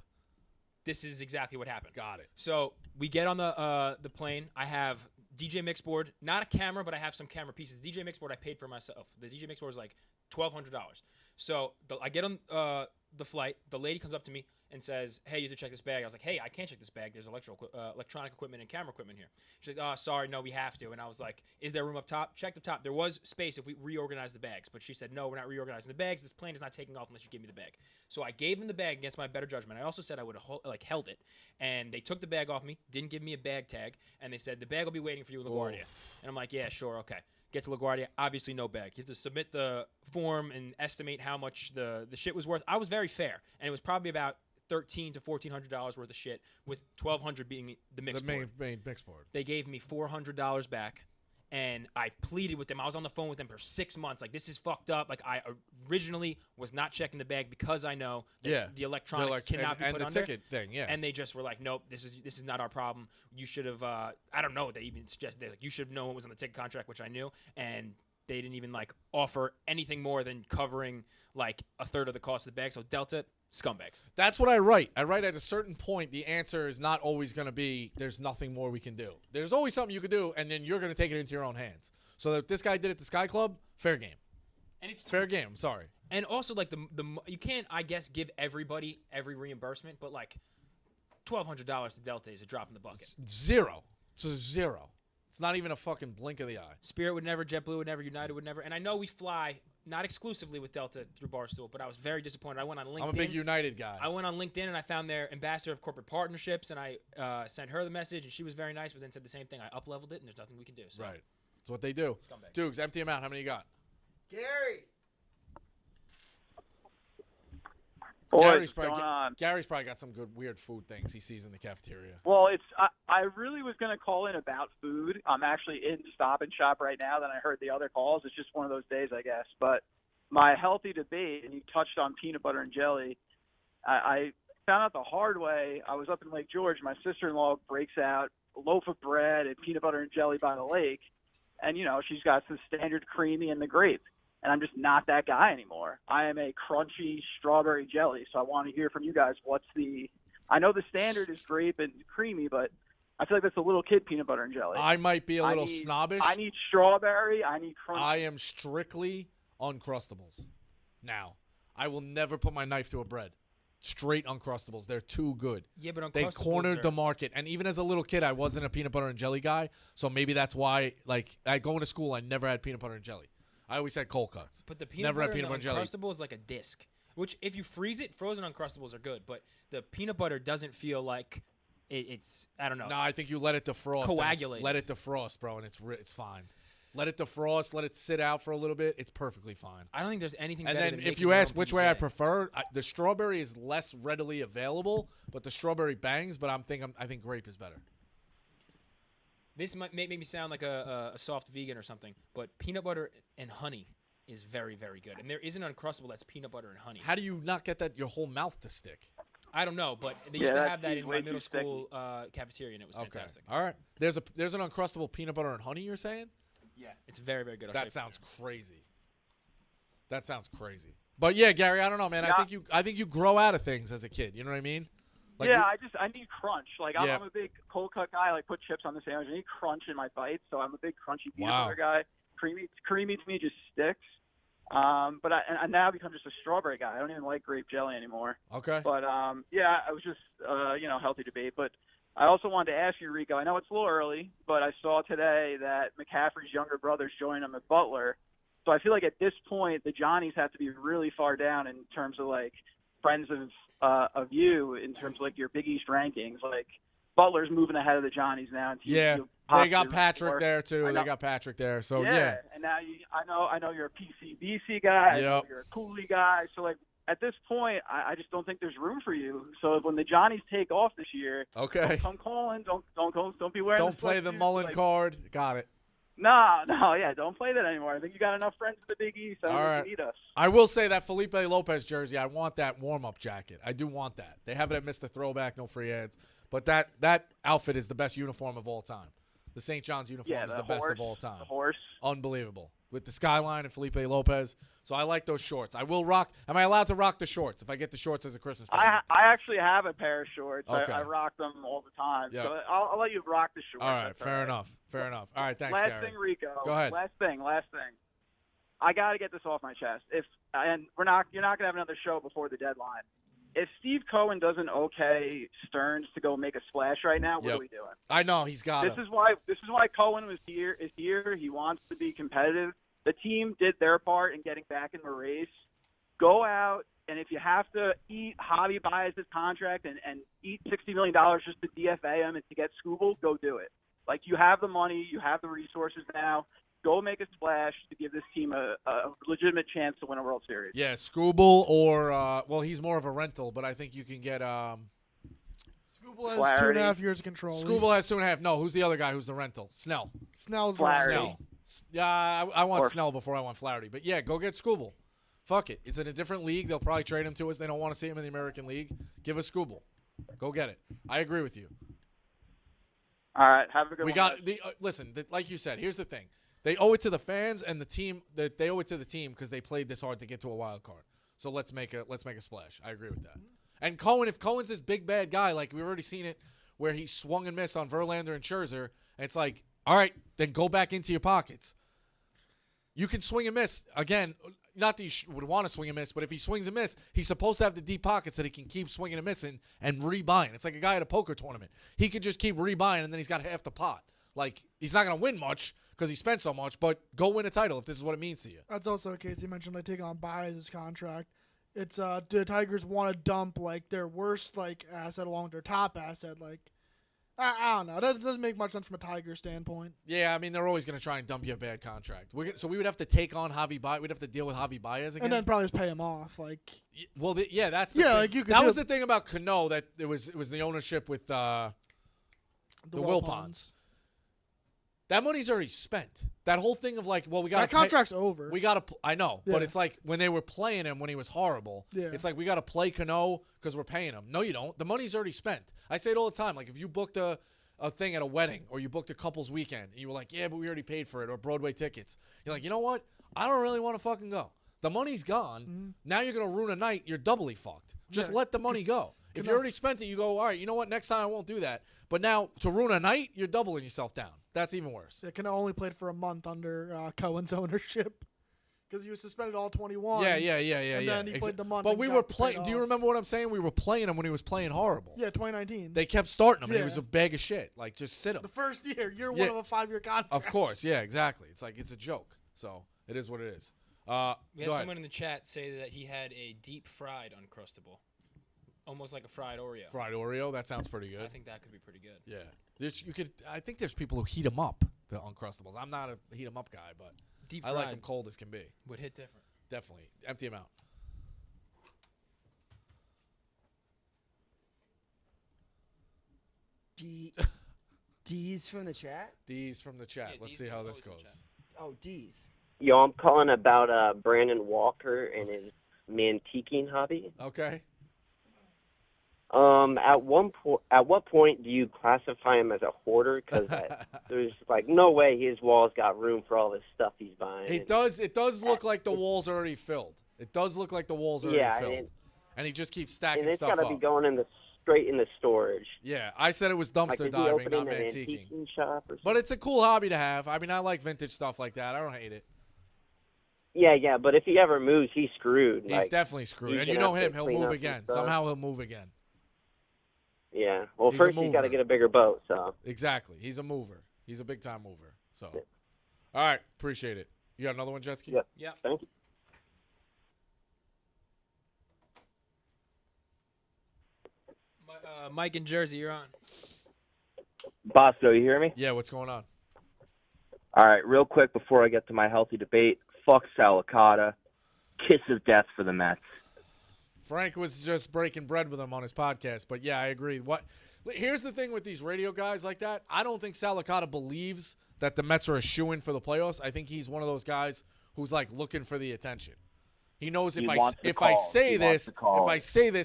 This is exactly what happened. Got it. So we get on the plane. I have DJ mix board, not a camera, but I have some camera pieces. DJ mix board I paid for myself. The DJ mix board is like $1,200. So I get on the flight. The lady comes up to me and says, "Hey, you have to check this bag." I was like, "Hey, I can't check this bag. There's electronic equipment and camera equipment here." She's like, "Oh, sorry, no, we have to." And I was like, "Is there room up top?" Checked up top. There was space if we reorganize the bags, but she said, "No, we're not reorganizing the bags. This plane is not taking off unless you give me the bag." So I gave them the bag against my better judgment. I also said I would have held it, and they took the bag off me, didn't give me a bag tag, and they said the bag will be waiting for you at LaGuardia. And I'm like, "Yeah, sure, okay." Get to LaGuardia, obviously no bag. You have to submit the form and estimate how much the shit was worth. I was very fair, and it was probably about $1,300 to $1,400 worth of shit, with $1,200 being the mixed board. main mix board. They gave me $400 back, and I pleaded with them. I was on the phone with them for 6 months. Like, this is fucked up. Like, I originally was not checking the bag because I know that the electronics cannot be put and under. the ticket thing, yeah. And they just were like, "Nope, this is not our problem. You should have." I don't know what they even suggested. They're like, "You should have known what was on the ticket contract," which I knew. And they didn't even like offer anything more than covering like a third of the cost of the bag. So Delta, scumbags. That's what I write. I write at a certain point, the answer is not always going to be there's nothing more we can do. There's always something you can do, and then you're going to take it into your own hands. So if this guy did it at the Sky Club, fair game. And it's fair game. I'm sorry. And also, like, you can't, I guess, give everybody every reimbursement, but, like, $1,200 to Delta is a drop in the bucket. Zero. It's a zero. It's not even a fucking blink of the eye. Spirit would never, JetBlue would never, United would never. And I know we fly not exclusively with Delta through Barstool, but I was very disappointed. I went on LinkedIn. I'm a big United guy. I went on LinkedIn, and I found their ambassador of corporate partnerships, and I sent her the message, and she was very nice, but then said the same thing. I up-leveled it, and there's nothing we can do. So. Right. That's what they do. Scumbag. Dukes, empty them out. How many you got? Gary. Gary's probably got some good weird food things he sees in the cafeteria. Well, I really was going to call in about food. I'm actually in Stop and Shop right now. Then I heard the other calls. It's just one of those days, I guess. But my healthy debate, and you touched on peanut butter and jelly, I found out the hard way. I was up in Lake George. My sister-in-law breaks out a loaf of bread and peanut butter and jelly by the lake. And, you know, she's got the standard creamy and the grape. And I'm just not that guy anymore. I am a crunchy strawberry jelly. So I want to hear from you guys. I know the standard is grape and creamy, but I feel like that's a little kid peanut butter and jelly. I might be a little snobbish. I need strawberry. I need crunchy. I am strictly Uncrustables. Now, I will never put my knife to a bread. Straight Uncrustables. They're too good. Yeah, but Uncrustables they cornered the market. And even as a little kid, I wasn't a peanut butter and jelly guy. So maybe that's why, like, going to school, I never had peanut butter and jelly. I always had cold cuts. But the peanut butter and Uncrustable is like a disc, which if you freeze it, frozen Uncrustables are good. But the peanut butter doesn't feel like it's, I don't know. No, I think you let it defrost. Coagulate. Let it defrost, bro, and it's fine. Let it defrost. Let it sit out for a little bit. It's perfectly fine. I don't think there's anything and better then than if you ask which way I prefer, the strawberry is less readily available, but the strawberry bangs. But I think grape is better. This might make me sound like a soft vegan or something, but peanut butter and honey is very, very good. And there is an Uncrustable that's peanut butter and honey. How do you not get that your whole mouth to stick? I don't know, but they used to have that in my middle school cafeteria, and it was fantastic. All right. There's an Uncrustable peanut butter and honey, you're saying? Yeah. It's very, very good. That sounds crazy. But yeah, Gary, I don't know, man. Yeah. I think you grow out of things as a kid. You know what I mean? Like I need crunch. Like I'm a big cold cut guy. I like put chips on the sandwich. I need crunch in my bites, so I'm a big crunchy peanut butter guy. Creamy to me just sticks. But I now become just a strawberry guy. I don't even like grape jelly anymore. Okay. But I was just healthy debate. But I also wanted to ask you, Rico. I know it's a little early, but I saw today that McCaffrey's younger brother's joined him at Butler. So I feel like at this point the Johnnies have to be really far down in terms of like friends of you in terms of like your Big East rankings. Like Butler's moving ahead of the Johnnies now. Yeah, they got Patrick there too. They got Patrick there. So yeah. And now I know you're a PCBC guy. Yep. I know you're a Cooley guy. So like at this point, I just don't think there's room for you. So when the Johnnies take off this year, okay, don't come calling. Don't be wearing. Don't play the Mullen card. Got it. No, don't play that anymore. I think you got enough friends in the Big East. I don't think you need us. I will say that Felipe Lopez jersey, I want that warm-up jacket. I do want that. They have it at Mr. Throwback, no free ads. But that outfit is the best uniform of all time. The St. John's uniform is the best of all time. The horse. Unbelievable. With the skyline and Felipe Lopez. So I like those shorts. I will rock. Am I allowed to rock the shorts if I get the shorts as a Christmas present? I actually have a pair of shorts. Okay. I rock them all the time. Yep. So I'll let you rock the shorts. All right. Fair enough. All right. Thanks, Gary. Last thing, Rico. Go ahead. Last thing. I got to get this off my chest. You're not going to have another show before the deadline. If Steve Cohen doesn't okay Stearns to go make a splash right now, what are we doing? I know he's got This is why Cohen is here. He wants to be competitive. The team did their part in getting back in the race. Go out, and if you have to eat Javi Baez's contract and eat $60 million just to DFA him and to get Scooble, go do it. Like, you have the money, you have the resources now. Go make a splash to give this team a legitimate chance to win a World Series. Yeah, Scooble or he's more of a rental, but I think you can get Scooble has 2.5 years of control. Scooble has 2.5. No, who's the other guy who's the rental? Snell. Snell's Snell. Yeah, I want Snell before I want Flaherty. But yeah, go get Scooble. Fuck it. It's in a different league. They'll probably trade him to us. They don't want to see him in the American League. Give us Scooble. Go get it. I agree with you. All right. Have a good one. Listen, like you said, here's the thing. They owe it to the fans and the team. That they owe it to the team because they played this hard to get to a wild card. So let's make a splash. I agree with that. And Cohen, if Cohen's this big bad guy, like we've already seen it, where he swung and missed on Verlander and Scherzer, and it's like, all right, then go back into your pockets. You can swing and miss again. Not that you would want to swing and miss, but if he swings and miss, he's supposed to have the deep pockets that he can keep swinging and missing and rebuying. It's like a guy at a poker tournament. He could just keep rebuying, and then he's got half the pot. Like, he's not going to win much because he spent so much, but go win a title if this is what it means to you. That's also a case you mentioned, like, taking on Baez's contract. It's, do the Tigers want to dump, like, their worst, like, asset along with their top asset? Like, I don't know. That doesn't make much sense from a Tiger standpoint. Yeah, I mean, they're always going to try and dump you a bad contract. So we would have to take on Javi Baez. We'd have to deal with Javi Baez again. And then probably just pay him off. Like, well, that's the thing. like you could. That was the thing about Cano, that it was the ownership with the Wilpons. That money's already spent. That whole thing of like, well, we got that contract's over. We got to. I know, but it's like when they were playing him when he was horrible. Yeah. It's like we got to play Cano because we're paying him. No, you don't. The money's already spent. I say it all the time. Like if you booked a thing at a wedding or you booked a couple's weekend and you were like, yeah, but we already paid for it, or Broadway tickets. You're like, you know what? I don't really want to fucking go. The money's gone. Mm-hmm. Now you're gonna ruin a night. You're doubly fucked. Just let the money go. If you already spent it, you go, all right, you know what? Next time I won't do that. But now to ruin a night, you're doubling yourself down. That's even worse. It can only played for a month under Cohen's ownership because he was suspended all 21. Yeah. And then he played the month. But we were playing. Do you remember what I'm saying? We were playing him when he was playing horrible. Yeah, 2019. They kept starting him. And he was a bag of shit. Like, just sit him. The first year one of a 5-year contract. Of course. Yeah, exactly. It's like, it's a joke. So it is what it is. We had someone in the chat say that he had a deep fried Uncrustable. Almost like a fried Oreo. Fried Oreo? That sounds pretty good. I think that could be pretty good. Yeah. I think there's people who heat them up, the Uncrustables. I'm not a heat them up guy, but deep I like them cold as can be. Would hit different. Definitely. Empty them out. D's from the chat? D's from the chat. Let's see how this goes. Oh, D's. Yo, I'm calling about Brandon Walker and his mantiquing hobby. Okay. At what point do you classify him as a hoarder? Because there's like no way his walls got room for all this stuff he's buying. It does look like the wall's already filled. It does look like the wall's already filled. And he just keeps stacking stuff up. And it's got to be going straight in the storage. Yeah, I said it was dumpster diving, not antiquing. Shop or but it's a cool hobby to have. I mean, I like vintage stuff like that. I don't hate it. Yeah, but if he ever moves, he's screwed. He's definitely screwed. And you know him, he'll move again. Somehow he'll move again. Yeah. Well, first he's got to get a bigger boat. So exactly, he's a mover. He's a big time mover. So, all right, appreciate it. You got another one, Jetski? Yeah. Thank you. Mike in Jersey, you're on. Bosco, you hear me? Yeah. What's going on? All right, real quick before I get to my healthy debate. Fuck Salicata. Kiss of death for the Mets. Frank was just breaking bread with him on his podcast, but yeah, I agree. Here's the thing with these radio guys like that. I don't think Salicata believes that the Mets are a shoo-in for the playoffs. I think he's one of those guys who's like looking for the attention. He knows if I say this,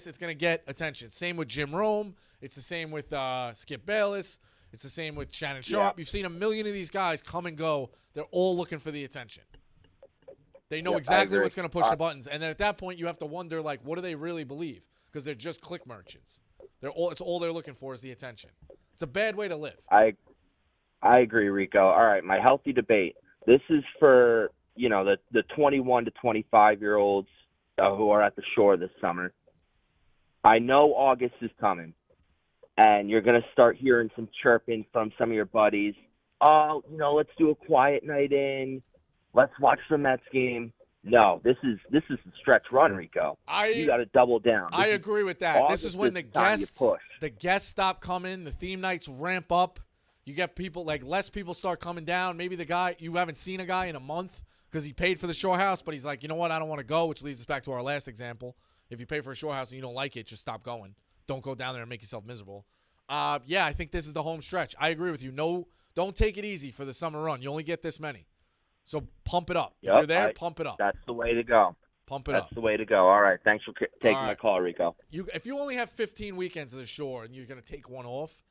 it's going to get attention. Same with Jim Rome. It's the same with Skip Bayless. It's the same with Shannon Sharp. You've seen a million of these guys come and go. They're all looking for the attention. They know exactly what's going to push the buttons. And then at that point, you have to wonder, like, what do they really believe? Because they're just click merchants. It's all they're looking for is the attention. It's a bad way to live. I agree, Rico. All right, my healthy debate. This is for, the 21 to 25-year-olds who are at the shore this summer. I know August is coming, and you're going to start hearing some chirping from some of your buddies. Oh, let's do a quiet night in. Let's watch the Mets game. No, this is a stretch run, Rico. You got to double down. I agree with that. This is when the guests stop coming, the theme nights ramp up. You get people, like less people start coming down. Maybe the guy, you haven't seen a guy in a month because he paid for the shore house, but he's like, you know what, I don't want to go, which leads us back to our last example. If you pay for a shore house and you don't like it, just stop going. Don't go down there and make yourself miserable. Yeah, I think this is the home stretch. I agree with you. No, don't take it easy for the summer run. You only get this many. So pump it up. If you're there, pump it up. That's the way to go. Pump it up. That's the way to go. All right. Thanks for taking my call, Rico. If you only have 15 weekends at the shore and you're going to take one off,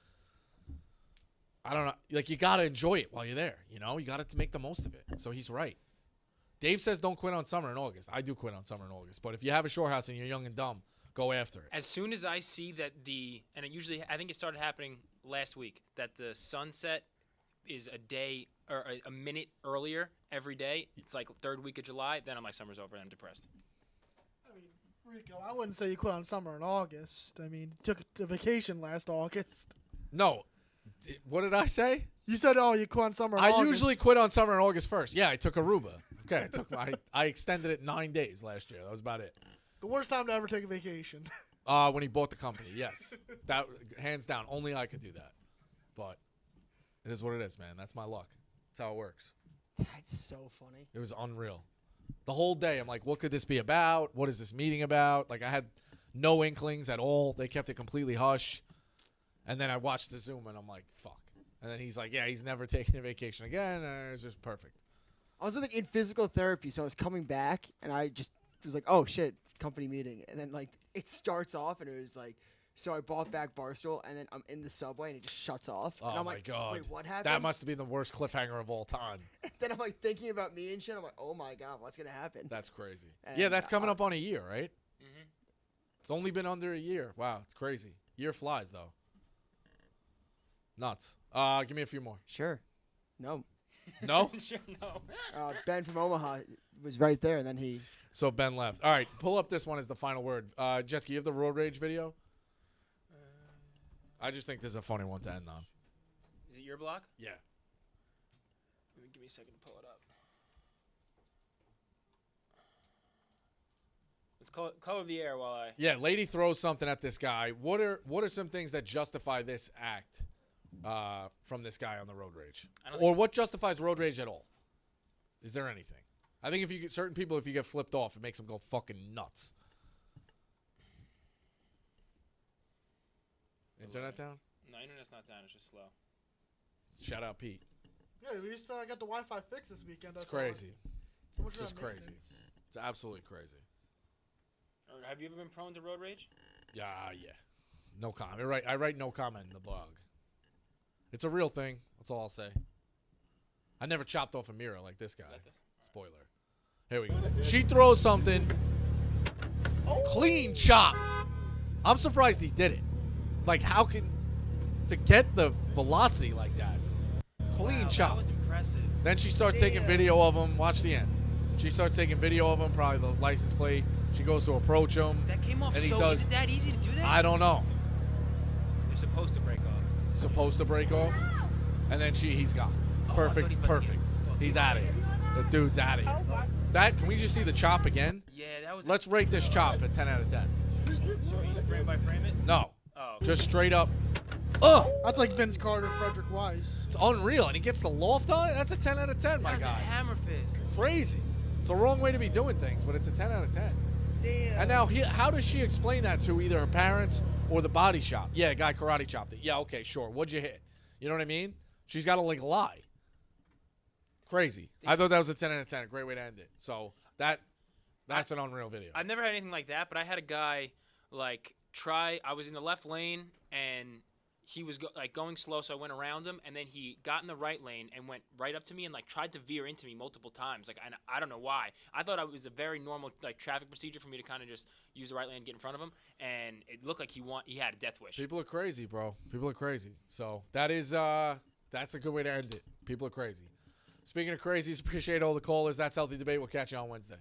I don't know. Like, you got to enjoy it while you're there. You know, you got to make the most of it. So he's right. Dave says don't quit on summer in August. I do quit on summer in August. But if you have a shore house and you're young and dumb, go after it. As soon as I see that and I think it started happening last week, that the sunset is a day or a minute earlier every day. It's like third week of July. Then I'm like, summer's over and I'm depressed. I mean, Rico, I wouldn't say you quit on summer in August. I mean, took a vacation last August. No. What did I say? You said, oh, you quit on summer in August. I usually quit on summer in August 1st. Yeah, I took Aruba. Okay, I extended it 9 days last year. That was about it. The worst time to ever take a vacation. When he bought the company, yes. That, hands down, only I could do that. But it is what it is, man. That's my luck. That's how it works. That's so funny. It was unreal. The whole day, I'm like, what could this be about? What is this meeting about? Like, I had no inklings at all. They kept it completely hush. And then I watched the Zoom, and I'm like, fuck. And then he's like, yeah, he's never taking a vacation again. And it's just perfect. I was in physical therapy, so I was coming back, and I just was like, oh, shit, company meeting. And then, like, it starts off, and it was like, so I bought back Barstool, and then I'm in the subway, and it just shuts off. Oh, and I'm my like, God. wait, what happened? That must have been the worst cliffhanger of all time. Then I'm, like, thinking about me and shit. I'm like, oh, my God, what's going to happen? That's crazy. And yeah, that's coming up on a year, right? Mm-hmm. It's only been under a year. Wow, it's crazy. Year flies, though. Nuts. Give me a few more. Sure. No. No? Sure, no. Ben from Omaha was right there, and then he... So Ben left. All right, pull up this one as the final word. Jessica, you have the road rage video? I just think this is a funny one to end on. Is it your block? Yeah. Give me a second to pull it up. Let's color the air while I... Yeah, lady throws something at this guy. What are some things that justify this act from this guy on the road rage? Or what justifies road rage at all? Is there anything? I think if you get certain people, if you get flipped off, it makes them go fucking nuts. Internet down? No, internet's not down. It's just slow. Shout out Pete. Yeah, we just got the Wi-Fi fixed this weekend. It's crazy. So It's just crazy. It's absolutely crazy. Have you ever been prone to road rage? Yeah. No comment. I write no comment in the blog. It's a real thing. That's all I'll say. I never chopped off a mirror like this guy. Spoiler. Here we go. She throws something. Clean chop. I'm surprised he did it. Like, how can... To get the velocity like that. Clean chop. That was impressive. Then she starts taking video of him. Watch the end. She starts taking video of him, probably the license plate. She goes to approach him. That came off and he so does, Is it that easy to do that? I don't know. They're supposed to break off. Supposed to break off. And then he's gone. It's perfect. Perfect. He's out of here. The dude's out of here. Can we just see the chop again? Yeah, that was... Let's rate this chop at 10 out of 10. Sure, you frame by frame it? No. Oh. Just straight up. Ugh. That's like Vince Carter, Frederick Weiss. It's unreal. And he gets the loft on it? That's a 10 out of 10, my That was guy. a hammer fist. Crazy. It's the wrong way to be doing things, but it's a 10 out of 10. Damn. And now, how does she explain that to either her parents or the body shop? Yeah, guy karate chopped it. Yeah, okay, sure. What'd you hit? You know what I mean? She's got to, like, lie. Crazy. I thought that was a 10 out of 10. A great way to end it. So that's an unreal video. I've never had anything like that, but I had a guy, like, I was in the left lane, and he was going slow, so I went around him, and then he got in the right lane and went right up to me and, like, tried to veer into me multiple times. Like, I don't know why. I thought it was a very normal, like, traffic procedure for me to kind of just use the right lane and get in front of him, and it looked like he had a death wish. People are crazy, bro. People are crazy. So that's a good way to end it. People are crazy. Speaking of crazies, appreciate all the callers. That's Healthy Debate. We'll catch you on Wednesday.